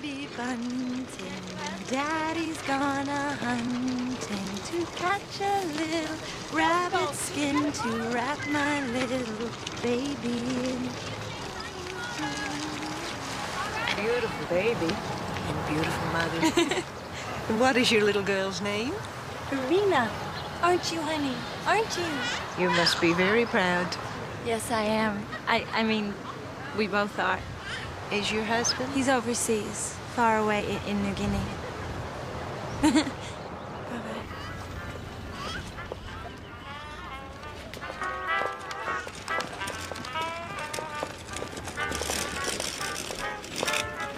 baby bunting. Daddy's gone a-hunting to catch a little rabbit skin to wrap my little baby in. Beautiful baby and beautiful mother. What is your little girl's name? Irina. Aren't you, honey? Aren't you? You must be very proud. Yes, I am. I mean, we both are. Is your husband? He's overseas, far away in New Guinea. Bye-bye.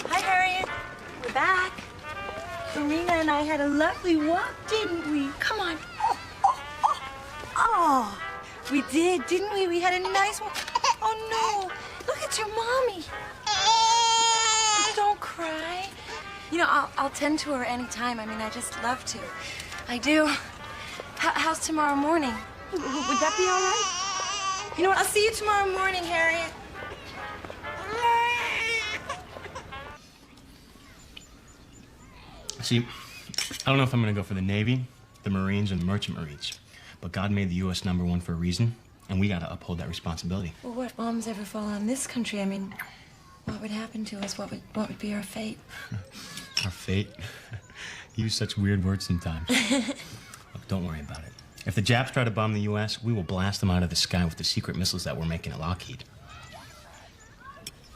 Hi, Harriet. We're back. Irina and I had a lovely walk, didn't we? Come on. Oh, we did, didn't we? We had a nice walk. Oh, no. Look, it's your mommy. Don't cry. You know, I'll tend to her anytime. I mean, I just love to. I do. How's tomorrow morning? Would that be all right? You know what? I'll see you tomorrow morning, Harriet. See, I don't know if I'm gonna go for the Navy, the Marines, or the Merchant Marines. But God made the U.S. #1 for a reason, and we gotta uphold that responsibility. Well, what bombs ever fall on this country? I mean, what would happen to us? What would be our fate? Our fate? You use such weird words sometimes. Look, don't worry about it. If the Japs try to bomb the U.S., we will blast them out of the sky with the secret missiles that we're making at Lockheed.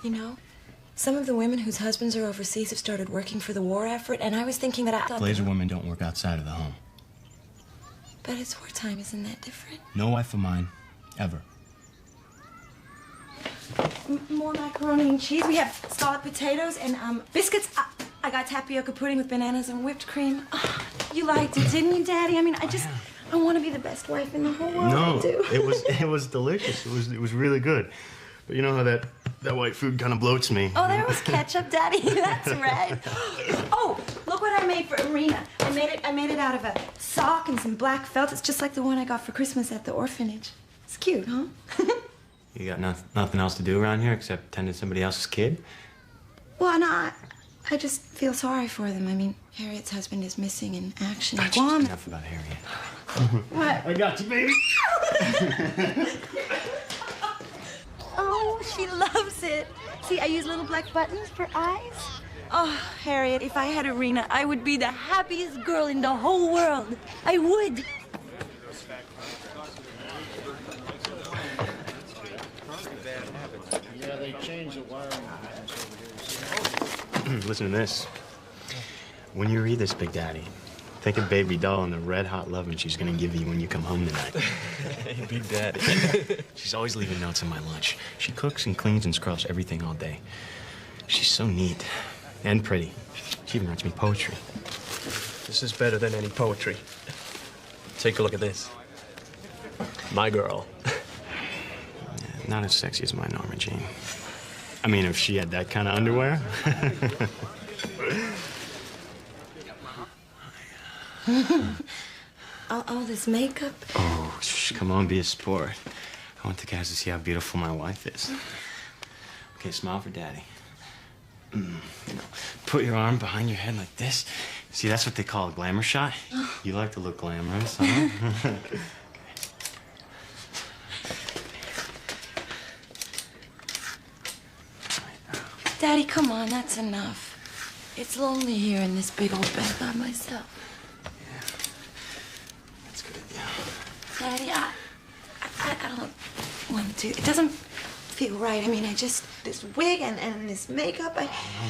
You know, some of the women whose husbands are overseas have started working for the war effort, and I was thinking that I thought Blazer women don't work outside of the home. But it's wartime, isn't that different? No wife of mine, ever. More macaroni and cheese. We have scalloped potatoes and biscuits. I got tapioca pudding with bananas and whipped cream. Oh, you liked it, didn't you, Daddy? I mean, I want to be the best wife in the whole world. No, I do. it was delicious. It was really good. But you know how that white food kind of bloats me. Oh, there was ketchup, Daddy. That's right. Oh, look what I made for Irina. I made it out of a sock and some black felt. It's just like the one I got for Christmas at the orphanage. It's cute, huh? You got nothing else to do around here except tend to somebody else's kid? Well, no, I just feel sorry for them. I mean, Harriet's husband is missing in action. That's just enough about Harriet. What? I got you, baby. Oh, she loves it. See, I use little black buttons for eyes. Oh, Harriet, if I had Irina, I would be the happiest girl in the whole world. I would. Yeah, they changed the wiring. Listen to this. When you read this, Big Daddy, think of Baby Doll and the red-hot loving she's gonna give you when you come home tonight. Hey, Big Daddy. She's always leaving notes on my lunch. She cooks and cleans and scrubs everything all day. She's so neat and pretty. She even writes me poetry. This is better than any poetry. Take a look at this. My girl. Not as sexy as my Norma Jean. I mean, if she had that kind of underwear. all this makeup. Oh, come on, be a sport. I want the guys to see how beautiful my wife is. Okay, smile for Daddy. You know, put your arm behind your head like this. See, that's what they call a glamour shot. You like to look glamorous, huh? Daddy, come on, that's enough. It's lonely here in this big old bed by myself. Yeah, that's good, yeah. Daddy, I don't want to. It doesn't feel right. I mean, this wig and this makeup,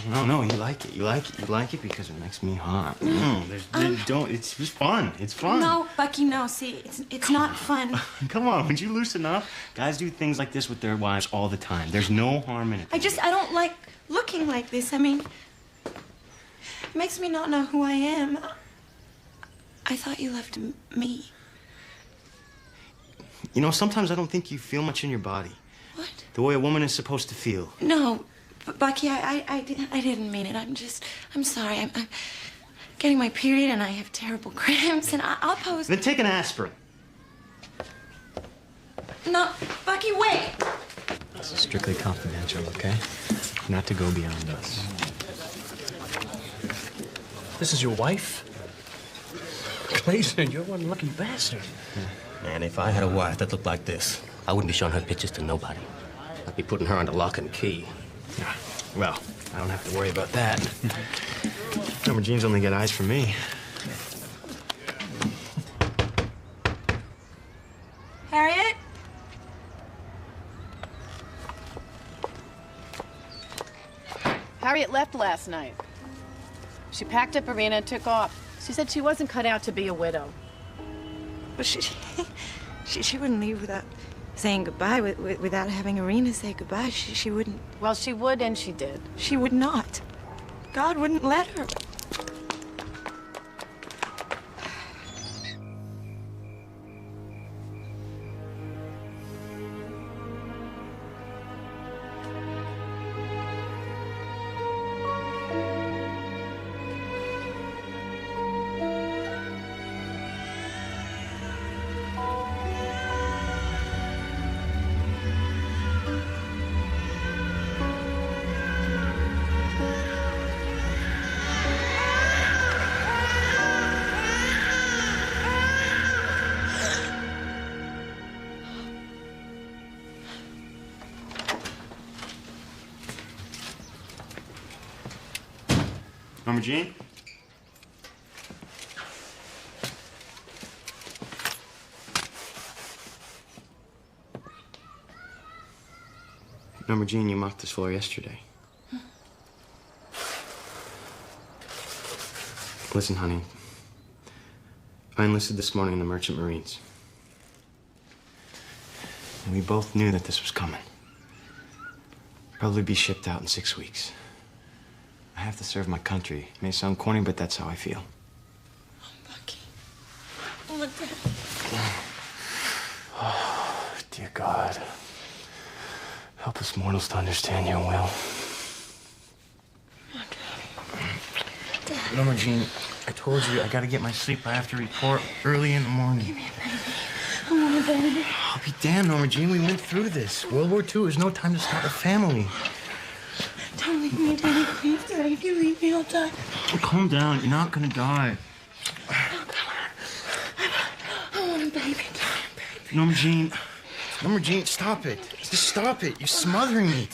No, you like it. You like it because it makes me hot. Don't. It's just fun. It's fun. No, Bucky, no. See, it's not fun. Come on, would you loosen up? Guys do things like this with their wives all the time. There's no harm in it. I don't like looking like this. I mean, it makes me not know who I am. I thought you loved me. You know, sometimes I don't think you feel much in your body. What? The way a woman is supposed to feel. No, Bucky, I didn't mean it. I'm sorry. I'm getting my period and I have terrible cramps and I'll pose. Then take an aspirin. No, Bucky, wait. This is strictly confidential, okay? Not to go beyond us. This is your wife? Glazer, you're one lucky bastard. Man, if I had a wife that looked like this, I wouldn't be showing her pictures to nobody. I'd be putting her under lock and key. Well, I don't have to worry about that. Norma Jean's only got eyes for me. Harriet? Harriet left last night. She packed up Irina and took off. She said she wasn't cut out to be a widow. Well, she wouldn't leave without saying goodbye, without having Irina say goodbye. She wouldn't. Well, she would and she did. She would not. God wouldn't let her. Norma Jean? Norma Jean, you mopped this floor yesterday. Listen, honey. I enlisted this morning in the Merchant Marines. And we both knew that this was coming. Probably be shipped out in 6 weeks. I have to serve my country. It may sound corny, but that's how I feel. Oh, Bucky. Oh, my God. Oh, dear God. Help us mortals to understand your will. Norma Jean, I told you I gotta get my sleep. I have to report early in the morning. Give me a baby. I want a baby. I'll be damned, Norma Jean. We went through this. World War II is no time to start a family. Don't leave me, Daddy. Please, Daddy. If you leave me, I'll die. Calm down. You're not gonna die. Oh, come on. I want a baby. Norma Jean. Norma Jean, stop it. Just stop it. You're smothering me.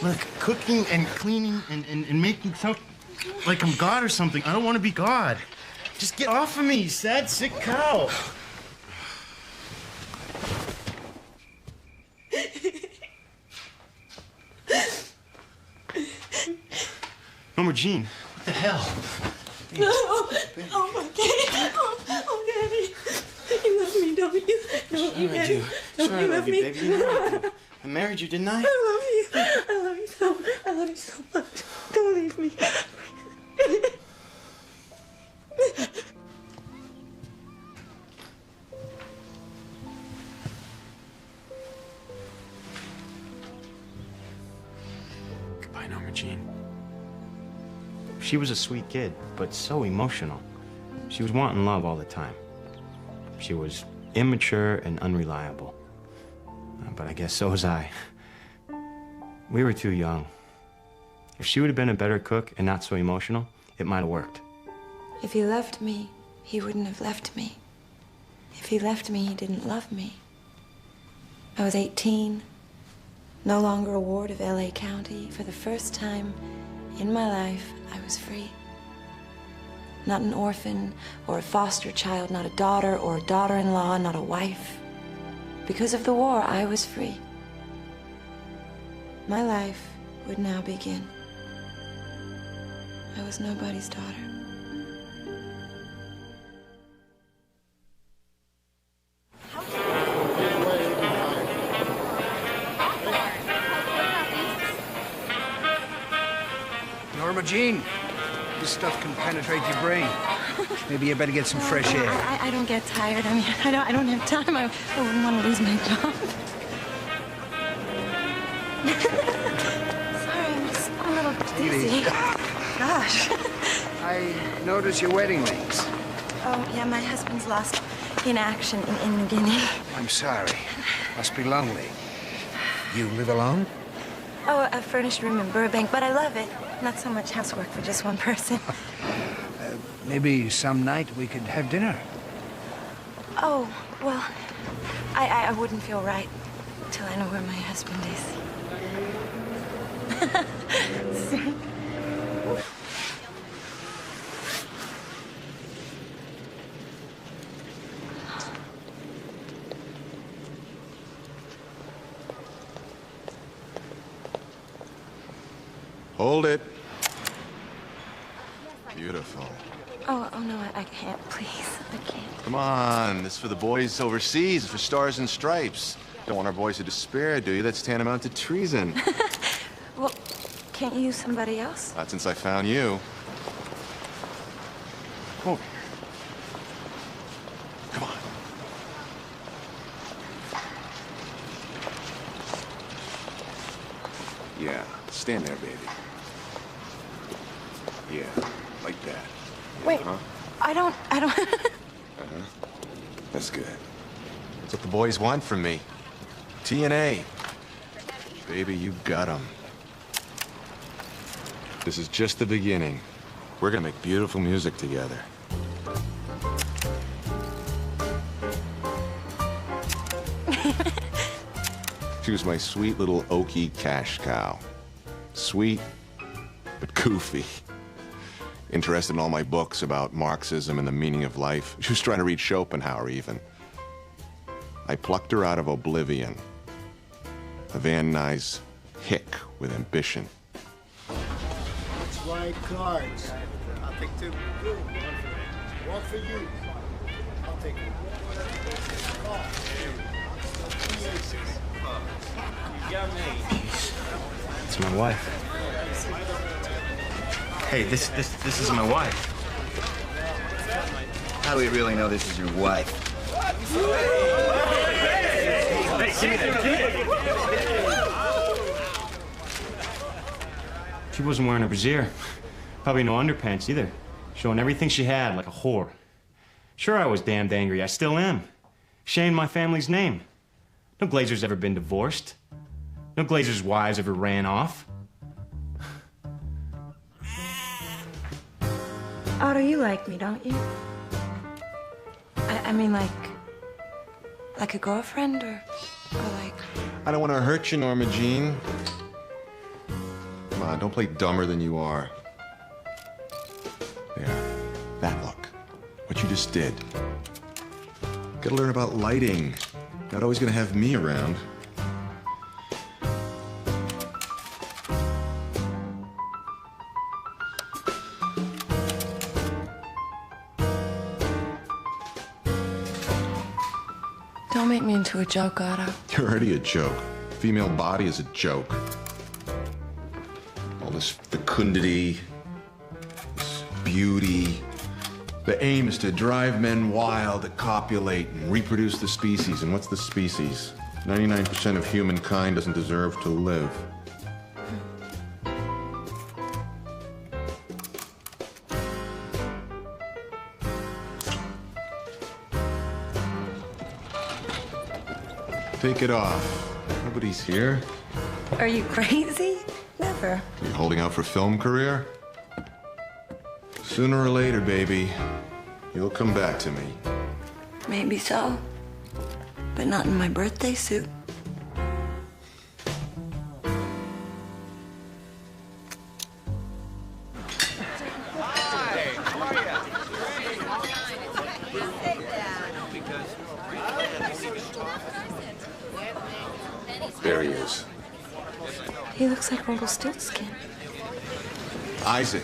Look, cooking and cleaning and making something like I'm God or something. I don't want to be God. Just get off of me, you sad, sick cow. Norma Jean, what the hell? No. Oh, my Daddy. Oh, Daddy. You love me, don't you? Don't you, Daddy? Don't you love me? Baby. You know I married you, didn't I? I love you. I love you so. I love you so much. Don't leave me. Goodbye, Norma Jean. She was a sweet kid, but so emotional. She was wanting love all the time. She was immature and unreliable. But I guess so was I. We were too young. If she would have been a better cook and not so emotional, it might have worked. If he loved me, he wouldn't have left me. If he left me, he didn't love me. I was 18, no longer a ward of LA County. For the first time in my life, I was free. Not an orphan or a foster child, not a daughter or a daughter-in-law, not a wife. Because of the war, I was free. My life would now begin. I was nobody's daughter. Norma Jean, this stuff can penetrate your brain. Maybe you better get some fresh air. I don't get tired. I mean, I don't have time. I wouldn't want to lose my job. Sorry, I'm just a little dizzy. Gosh. I notice your wedding rings. Oh, yeah, my husband's lost in action in New Guinea. I'm sorry. Must be lonely. You live alone? Oh, a furnished room in Burbank, but I love it. Not so much housework for just one person. Maybe some night we could have dinner. Oh, well, I wouldn't feel right till I know where my husband is. See? Hold it. Beautiful. Oh no, I can't, please. I can't. Come on, this is for the boys overseas, for Stars and Stripes. Don't want our boys to despair, do you? That's tantamount to treason. Well, can't you use somebody else? Not since I found you. Come over here. Come on. Yeah, stand there, baby. Yeah, like that. Yeah, Wait, huh? I don't... That's good. That's what the boys want from me. TNA. Baby, you got 'em. This is just the beginning. We're gonna make beautiful music together. She was my sweet little oaky cash cow. Sweet, but goofy. Interested in all my books about Marxism and the meaning of life. She was trying to read Schopenhauer, even. I plucked her out of oblivion. A Van Nuys hick with ambition. Let's ride cards. I'll take two. Good. One for you. I'll take it. It's my wife. Hey, this is my wife. How do we really know this is your wife? Hey, give me that. She wasn't wearing a brassiere. Probably no underpants either. Showing everything she had like a whore. Sure, I was damned angry. I still am. Shamed my family's name. No Glazer's ever been divorced. No Glazer's wives ever ran off. Otto, you like me, don't you? I mean, like a girlfriend, or like... I don't want to hurt you, Norma Jean. Come on, don't play dumber than you are. There. That look. What you just did. Gotta learn about lighting. Not always gonna have me around. Don't make me into a joke, Otto. You're already a joke. Female body is a joke. All this fecundity, this beauty. The aim is to drive men wild, to copulate and reproduce the species. And what's the species? 99% of humankind doesn't deserve to live. Take it off. Nobody's here. Are you crazy? Never. You holding out for film career? Sooner or later, baby, you'll come back to me. Maybe so. But not in my birthday suit. There he is. He looks like Rumpelstiltskin. Isaac,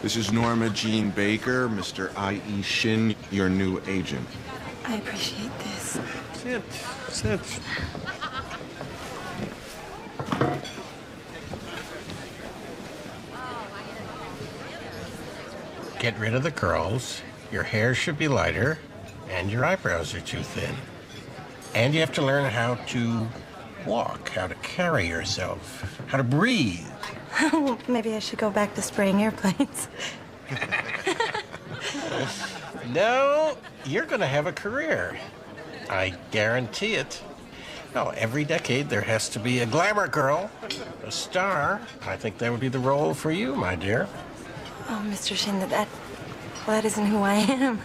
this is Norma Jean Baker, Mr. I.E. Shin, your new agent. I appreciate this. Sit, sit. Get rid of the curls, your hair should be lighter, and your eyebrows are too thin. And you have to learn how to walk, how to carry yourself, how to breathe. Well, maybe I should go back to spraying airplanes. No, you're going to have a career. I guarantee it. Well, every decade there has to be a glamour girl, a star. I think that would be the role for you, my dear. Oh, Mr. Shin, well, that isn't who I am.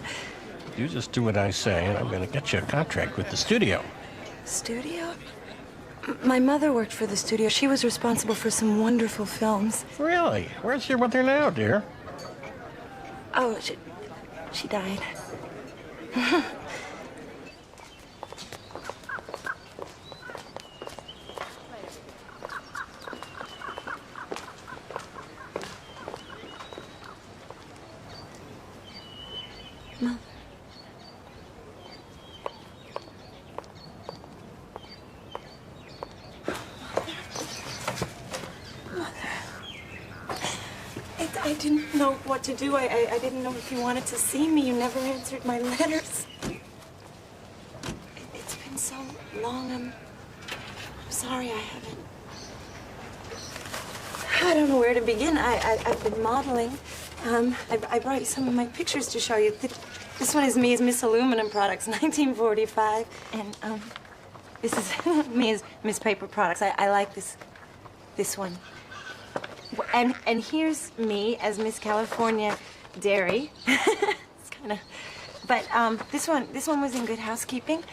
You just do what I say, and I'm going to get you a contract with the studio. Studio? My mother worked for the studio. She was responsible for some wonderful films. Really? Where's your mother now, dear? Oh, she died. Mother. I didn't know what to do. I didn't know if you wanted to see me. You never answered my letters. It's been so long. I'm sorry I haven't. I don't know where to begin. I've been modeling. I brought you some of my pictures to show you. This one is me as Miss Aluminum Products, 1945. And this is me as Miss Paper Products. I like this one. And here's me as Miss California Dairy. It's kind of, but this one was in Good Housekeeping.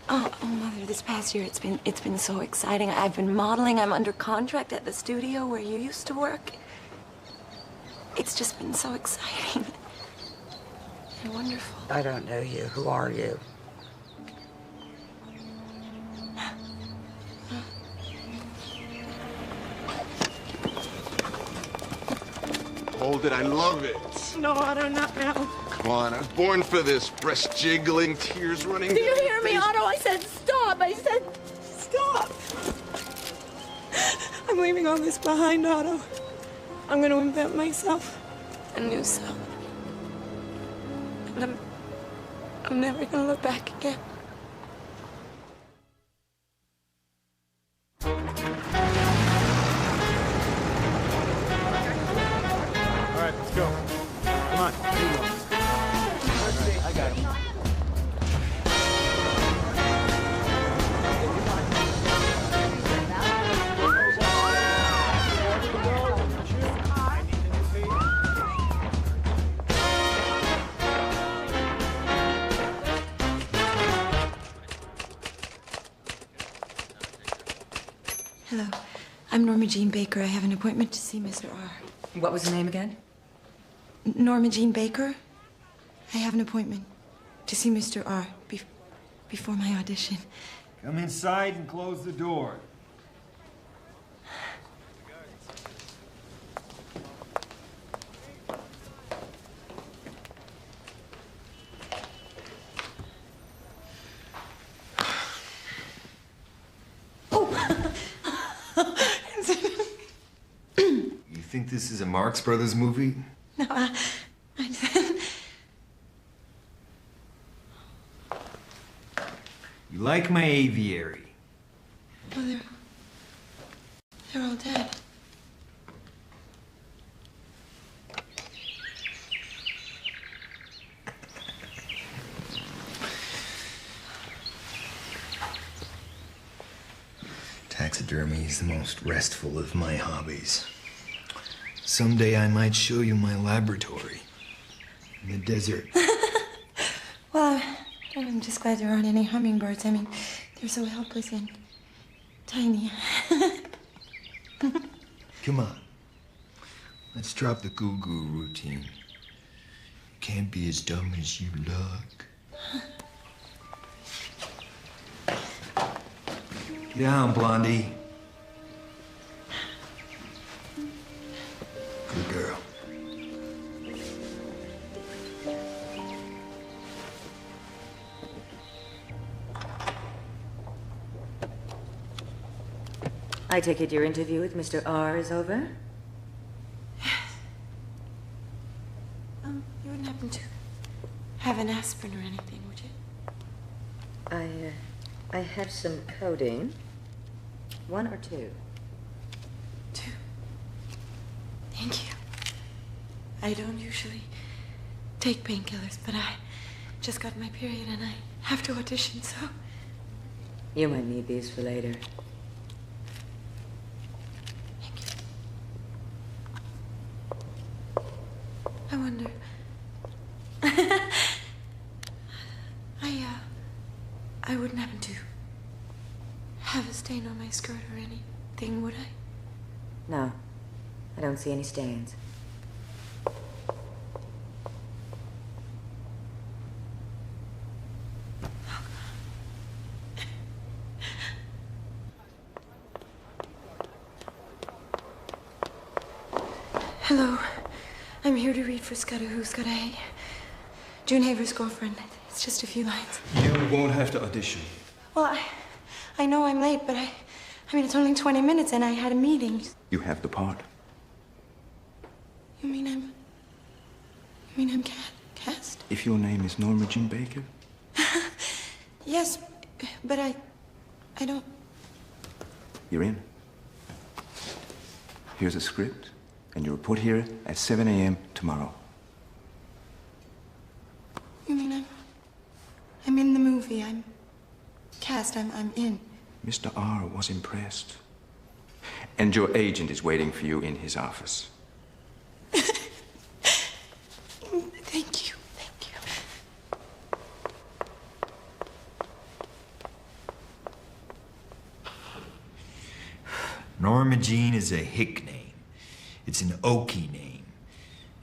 Oh, Mother, this past year it's been so exciting. I've been modeling. I'm under contract at the studio where you used to work. It's just been so exciting and wonderful. I don't know you. Who are you? Hold it, I love it. No, Otto, not now. Come on, I was born for this. Breast jiggling, tears running Do you down hear your me, face. Otto? I said stop. I said stop. I'm leaving all this behind, Otto. I'm going to invent myself a new self. And I'm never going to look back again. All right, let's go. Come on. I got it. Hello. I'm Norma Jean Baker. I have an appointment to see Mr. R. What was the name again? Norma Jean Baker. I have an appointment to see Mr. R. Before my audition. Come inside and close the door. You think this is a Marx Brothers movie? No, I You like my aviary? Well, they're all dead. Taxidermy is the most restful of my hobbies. Someday I might show you my laboratory in the desert. Well, I'm just glad there aren't any hummingbirds. I mean, they're so helpless and tiny. Come on. Let's drop the goo-goo routine. You can't be as dumb as you look. Get down, Blondie. Good girl. I take it your interview with Mr. R is over? You wouldn't happen to have an aspirin or anything, would you? I have some codeine. 1 or 2? 2. Thank you. I don't usually take painkillers, but I just got my period and I have to audition, so... You might need these for later. wonder. I wouldn't happen to have a stain on my skirt or anything, would I? No, I don't see any stains. Hello. I'm here to read for Scudder Who, Scudder Hey. June Haver's girlfriend. It's just a few lines. You won't have to audition. Well, I know I'm late, but I mean, it's only 20 minutes and I had a meeting. You have the part. You mean I'm cast? If your name is Norma Jean Baker. Yes, but I don't... You're in. Here's a script, and you report here at 7 a.m. tomorrow. You mean I'm in the movie, I'm cast, I'm in. Mr. R was impressed. And your agent is waiting for you in his office. Thank you. Norma Jean is a hick name. It's an oaky name.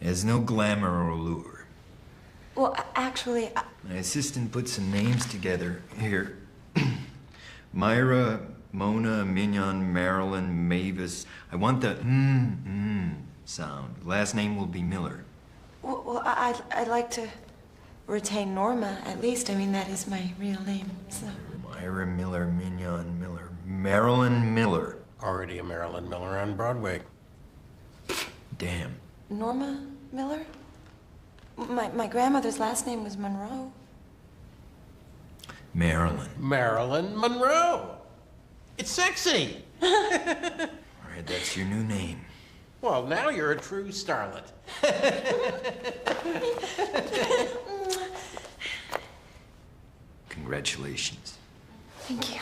It has no glamour or allure. Well, actually, My assistant put some names together. Here. Myra, Mona, Mignon, Marilyn, Mavis. I want the sound. Last name will be Miller. well, I'd like to retain Norma, at least. I mean, that is my real name, so... Myra Miller, Mignon Miller. Marilyn Miller. Already a Marilyn Miller on Broadway. Damn. Norma Miller? My grandmother's last name was Monroe. Marilyn. Marilyn Monroe. It's sexy. All right, that's your new name. Well, now you're a true starlet. Congratulations. Thank you.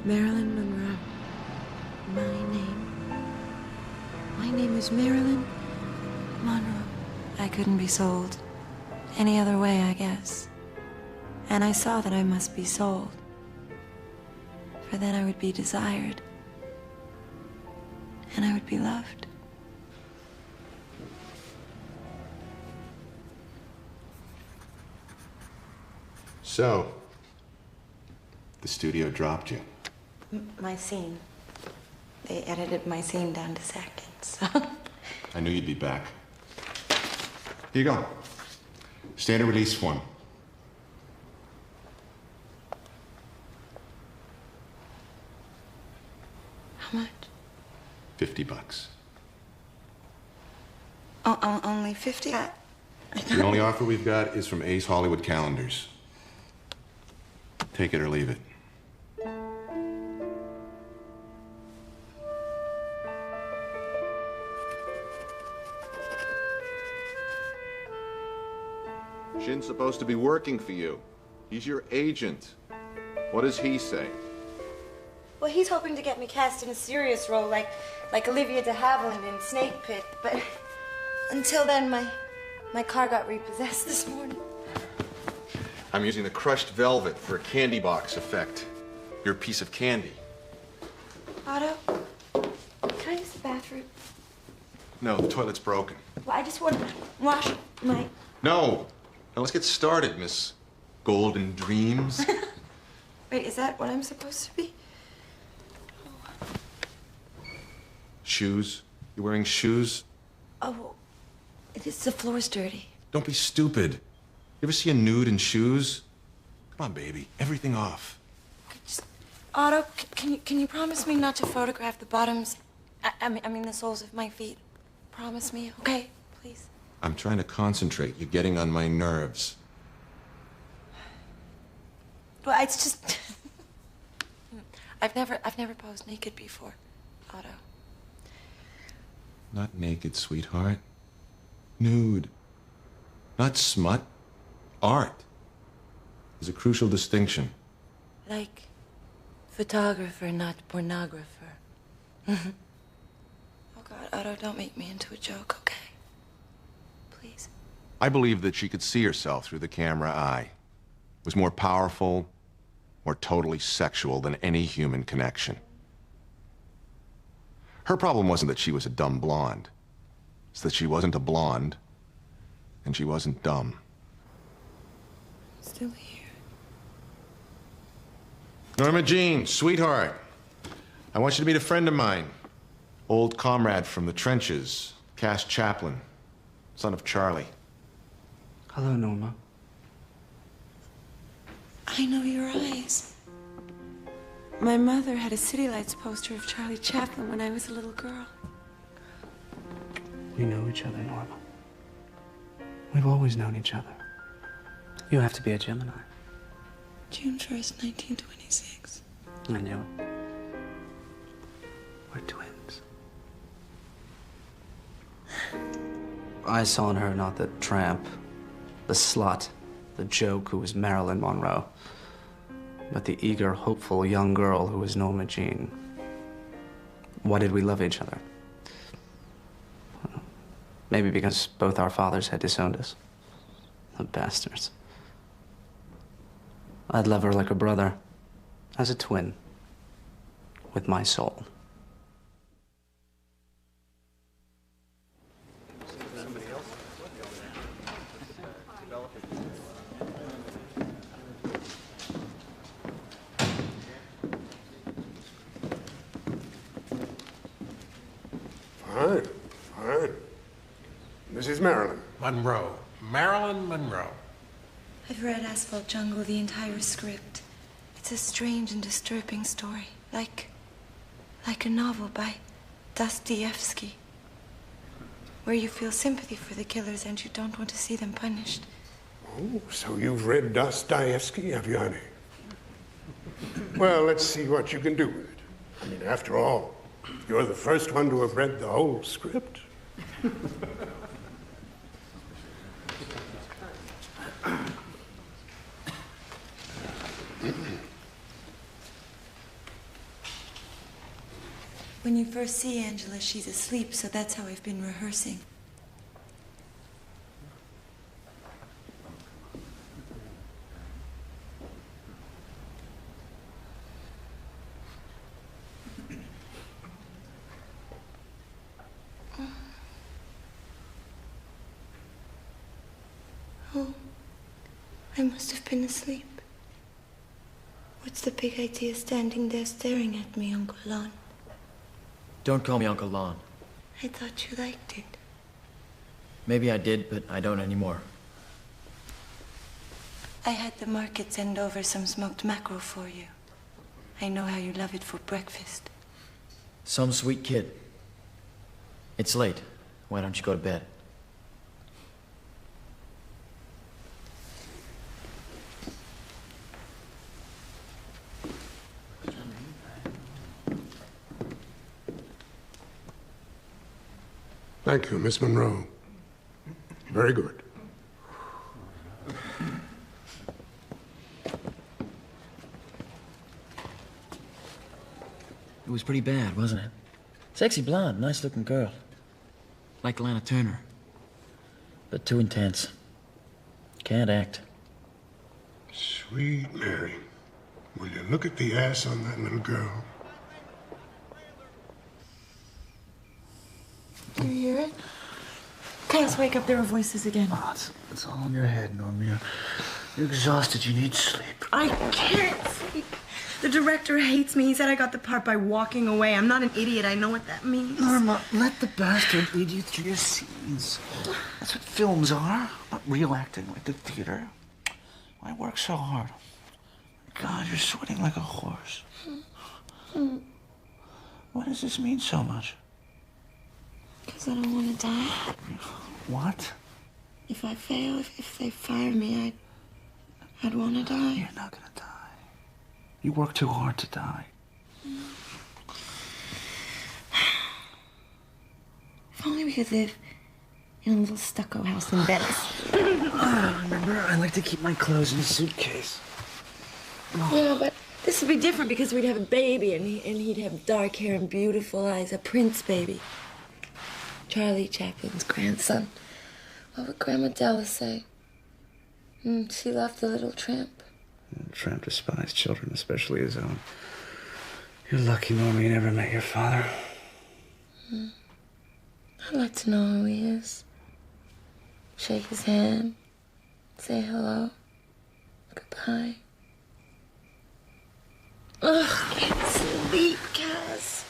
Marilyn Monroe. My name is Marilyn Monroe. I couldn't be sold any other way, I guess. And I saw that I must be sold, for then I would be desired, and I would be loved. So, the studio dropped you. My scene. They edited my scene down to seconds. I knew you'd be back. Here you go. Standard release form. How much? $50. Only 50? The only offer we've got is from Ace Hollywood Calendars. Take it or leave it. Shin's supposed to be working for you. He's your agent. What does he say? Well, he's hoping to get me cast in a serious role, like Olivia de Havilland in Snake Pit. But until then, my car got repossessed this morning. I'm using the crushed velvet for a candy box effect. You're a piece of candy. Otto, can I use the bathroom? No, the toilet's broken. Well, I just want to wash my... No! Now let's get started, Miss Golden Dreams. Wait, is that what I'm supposed to be? Shoes? You wearing shoes? Oh, the floor's dirty. Don't be stupid. You ever see a nude in shoes? Come on, baby. Everything off. Otto, can you promise me not to photograph the bottoms? I mean the soles of my feet. Promise me, okay? Please. I'm trying to concentrate. You're getting on my nerves. Well, it's just... I've never posed naked before, Otto. Not naked, sweetheart. Nude. Not smut. Art. There's a crucial distinction. Like photographer, not pornographer. Oh, God, Otto, don't make me into a joke, okay? Please. I believe that she could see herself through the camera eye. It was more powerful, more totally sexual than any human connection. Her problem wasn't that she was a dumb blonde. It's that she wasn't a blonde, and she wasn't dumb. Still here. Norma Jean, sweetheart. I want you to meet a friend of mine. Old comrade from the trenches, Cass Chaplin, son of Charlie. Hello, Norma. I know your eyes. My mother had a City Lights poster of Charlie Chaplin when I was a little girl. We know each other, Norma. We've always known each other. You have to be a Gemini. June 1st, 1926. I knew it. We're twins. I saw in her not the tramp, the slut, the joke who was Marilyn Monroe, but the eager, hopeful young girl who was Norma Jean. Why did we love each other? Maybe because both our fathers had disowned us. The bastards. I'd love her like a brother, as a twin, with my soul. Fine, fine. Mrs. Marilyn. Monroe. Marilyn Monroe. I've read Asphalt Jungle, the entire script. It's a strange and disturbing story, like a novel by Dostoevsky, where you feel sympathy for the killers and you don't want to see them punished. Oh, so you've read Dostoevsky, have you, honey? Well, let's see what you can do with it. I mean, after all, you're the first one to have read the whole script. When you first see Angela, she's asleep, so that's how I've been rehearsing. Oh, I must have been asleep. What's the big idea standing there staring at me, Uncle Lon? Don't call me Uncle Lon. I thought you liked it. Maybe I did, but I don't anymore. I had the market send over some smoked mackerel for you. I know how you love it for breakfast. Some sweet kid. It's late. Why don't you go to bed? Thank you, Miss Monroe. Very good. It was pretty bad, wasn't it? Sexy blonde, nice-looking girl. Like Lana Turner. But too intense. Can't act. Sweet Mary. Will you look at the ass on that little girl? Do you hear it? Cass, wake up. There are voices again. Oh, it's all in your head, Norma. You're exhausted. You need sleep. I can't sleep. The director hates me. He said I got the part by walking away. I'm not an idiot. I know what that means. Norma, let the bastard lead you through your scenes. That's what films are, not real acting like the theater. Why work so hard? God, you're sweating like a horse. Why does this mean so much? Because I don't want to die. What? If I fail, if they fire me, I'd want to die. You're not gonna die. You work too hard to die. If only we could live in a little stucco house in Venice. Remember, I like to keep my clothes in a suitcase. Yeah, but This would be different because we'd have a baby, and he'd have dark hair and beautiful eyes, a prince baby. Charlie Chaplin's grandson. What would Grandma Della say? She loved the little tramp. Tramp despised children, especially his own. You're lucky, Norma, you never met your father. I'd like to know who he is. Shake his hand. Say hello. Goodbye. Ugh, I can't sleep, Cass.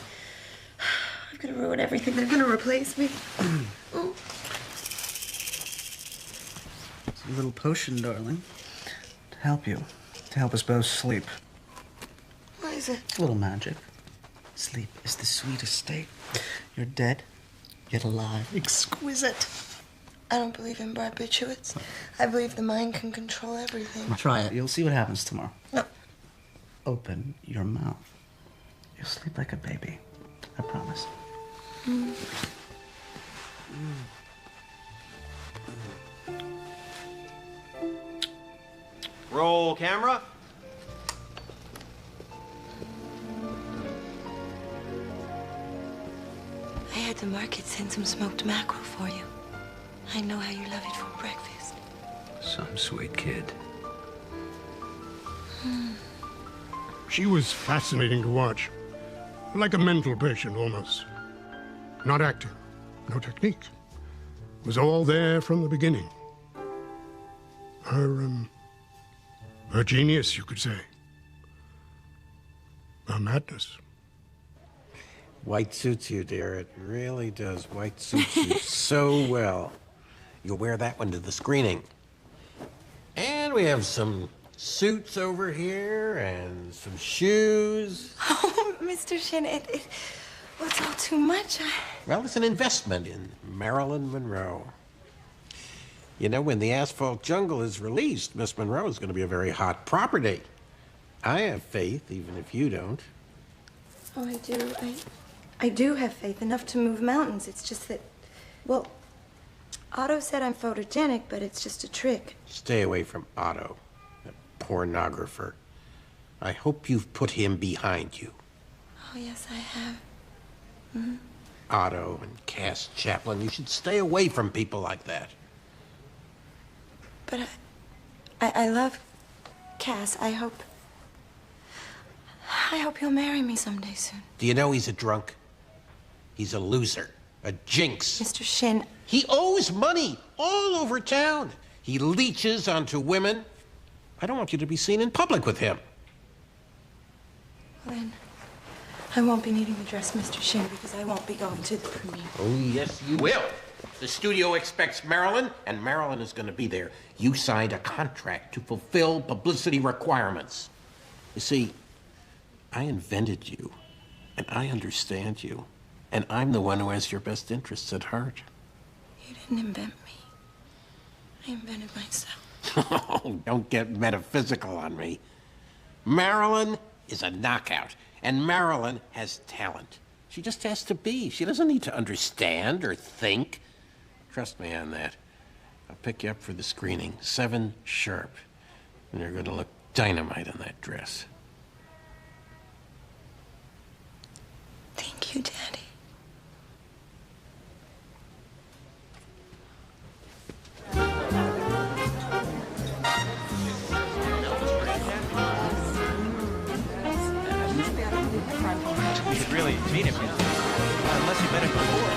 I'm gonna ruin everything. They're gonna replace me. Oh. It's a little potion, darling, to help you, to help us both sleep. What is it? A little magic. Sleep is the sweetest state. You're dead, yet alive. Exquisite. I don't believe in barbiturates. I believe the mind can control everything. Try it. You'll see what happens tomorrow. No. Open your mouth. You'll sleep like a baby. I promise. Roll camera. I had the market send some smoked mackerel for you. I know how you love it for breakfast. Some sweet kid. She was fascinating to watch. Like a mental patient, almost. Not acting, no technique. It was all there from the beginning. Her genius, you could say. Her madness. White suits you, dear. It really does. White suits you so well. You'll wear that one to the screening. And we have some suits over here and some shoes. Oh, Mr. Shin, well, it's all too much. Well, it's an investment in Marilyn Monroe. You know, when the Asphalt Jungle is released, Miss Monroe is going to be a very hot property. I have faith, even if you don't. Oh, I do. I do have faith, enough to move mountains. It's just that, well, Otto said I'm photogenic, but it's just a trick. Stay away from Otto, that pornographer. I hope you've put him behind you. Oh, yes, I have. Otto and Cass Chaplin, you should stay away from people like that. But I love Cass. I hope he'll marry me someday soon. Do you know he's a drunk? He's a loser, a jinx. Mr. Shin. He owes money all over town. He leeches onto women. I don't want you to be seen in public with him. Well, then, I won't be needing the dress, Mr. Shin, because I won't be going to the premiere. Oh, yes, you will. The studio expects Marilyn, and Marilyn is going to be there. You signed a contract to fulfill publicity requirements. You see, I invented you, and I understand you, and I'm the one who has your best interests at heart. You didn't invent me. I invented myself. Oh, don't get metaphysical on me. Marilyn is a knockout, and Marilyn has talent. She just has to be. She doesn't need to understand or think. Trust me on that. I'll pick you up for the screening, 7 sharp, and you're going to look dynamite in that dress. Thank you, Daddy. We should really meet him. Unless you've met him before.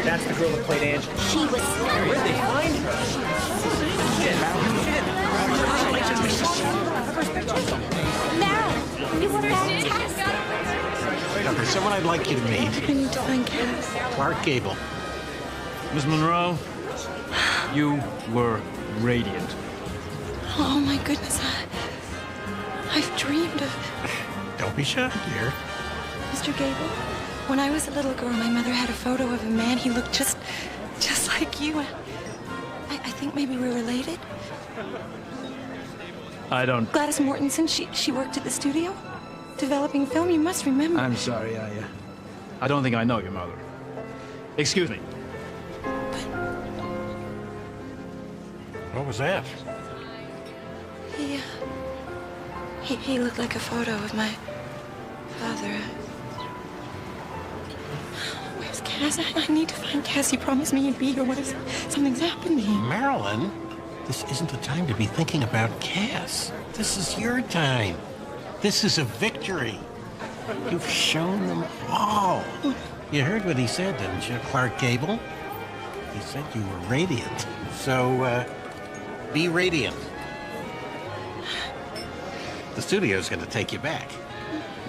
That's the girl that played Angela. She was Where did they find her? Marilyn, it was fantastic. Now, there's someone I'd like you to meet. I need to find Cass. Clark Gable. Miss Monroe, you were radiant. Oh, my goodness. I've dreamed of... Don't be shy, dear. Mr. Gable, when I was a little girl, my mother had a photo of a man. He looked just like you. I think maybe we're related. I don't... Gladys Mortensen, she worked at the studio, developing film. You must remember. I'm sorry, I don't think I know your mother. Excuse me. What was that? He looked like a photo of my father. Where's Cass? I need to find Cass. He promised me he'd be here. What if something's happened to him? Marilyn, this isn't the time to be thinking about Cass. This is your time. This is a victory. You've shown them all. You heard what he said, didn't you, Clark Gable? He said you were radiant. So, be radiant. The studio's gonna take you back.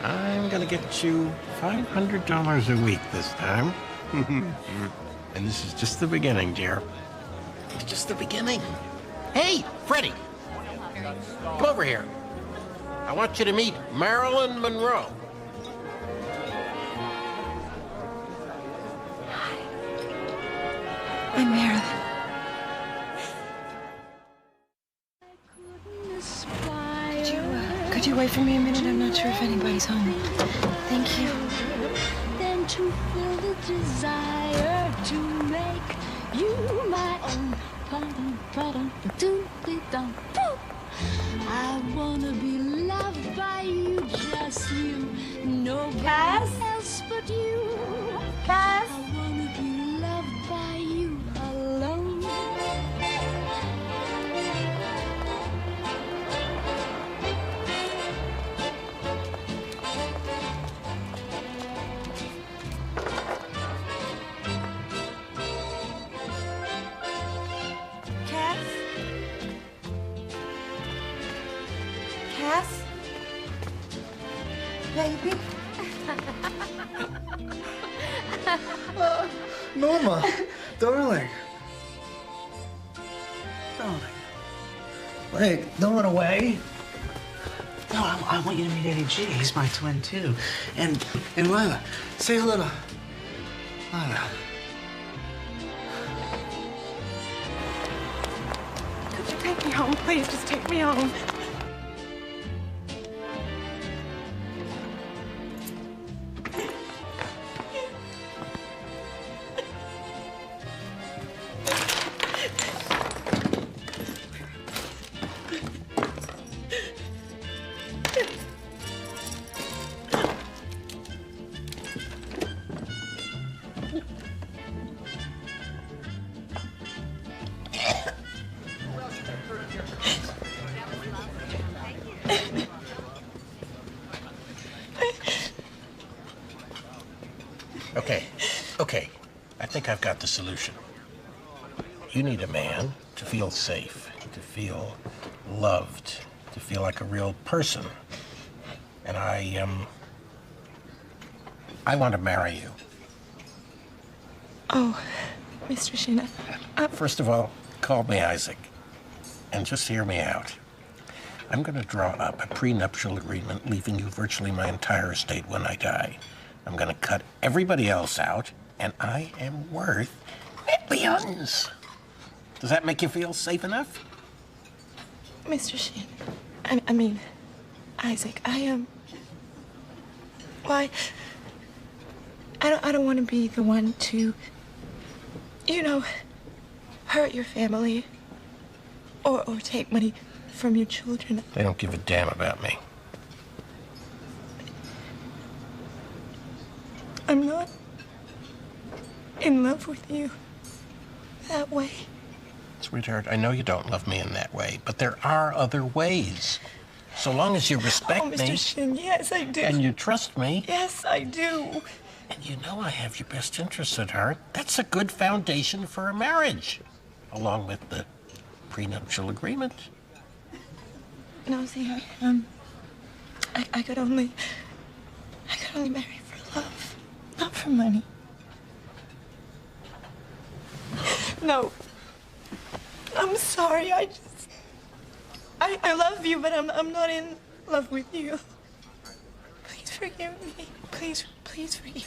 I'm gonna get you $500 a week this time. And this is just the beginning, dear. It's just the beginning. Hey, Freddie! Come over here. I want you to meet Marilyn Monroe. I'm Marilyn. Could you wait for me a minute? I'm not sure if anybody's home. Thank you. Then to feel the desire to make you my own. I wanna be loved by you, just you. Nobody else but you. Cass? I wanna be loved by you alone. Cass? Cass? Baby? Norma, darling. Darling. Wait, don't run away. No, I want you to meet Eddie G. He's my twin, too. And Lila, say hello to Lila. Could you take me home, please? Just take me home. Okay. I think I've got the solution. You need a man to feel safe, to feel loved, to feel like a real person. And I want to marry you. Oh, Mr. Sheena. First of all, call me Isaac. And just hear me out. I'm going to draw up a prenuptial agreement leaving you virtually my entire estate when I die. I'm going to cut everybody else out, and I am worth millions. Does that make you feel safe enough? Mr. Sheena. I mean, Isaac, I am... Why... I don't want to be the one to, you know, hurt your family or take money from your children. They don't give a damn about me. I'm not in love with you that way. Sweetheart, I know you don't love me in that way, but there are other ways. So long as you respect me. Mr. Shin, yes, I do. And you trust me. Yes, I do. And you know I have your best interests at heart. That's a good foundation for a marriage, along with the prenuptial agreement. No, see, I could only marry for love, not for money. No. I'm sorry, I love you, but I'm not in love with you. Please forgive me. Please forgive me.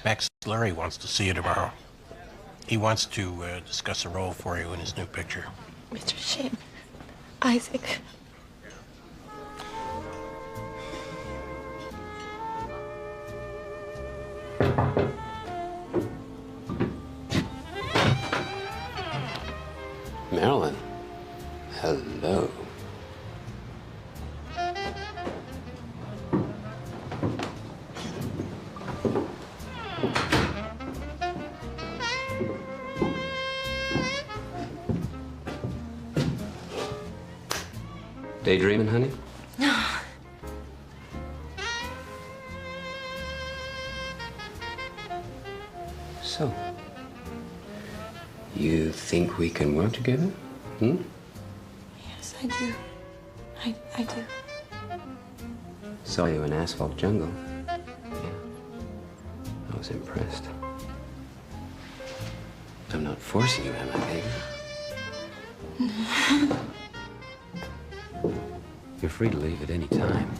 Max Lurie wants to see you tomorrow. He wants to discuss a role for you in his new picture. Mr. Shin, Isaac. Daydreaming, honey? No. So, you think we can work together? Hmm? Yes, I do. I do. Saw you in Asphalt Jungle. Yeah. I was impressed. I'm not forcing you, am I, baby? You're free to leave at any time.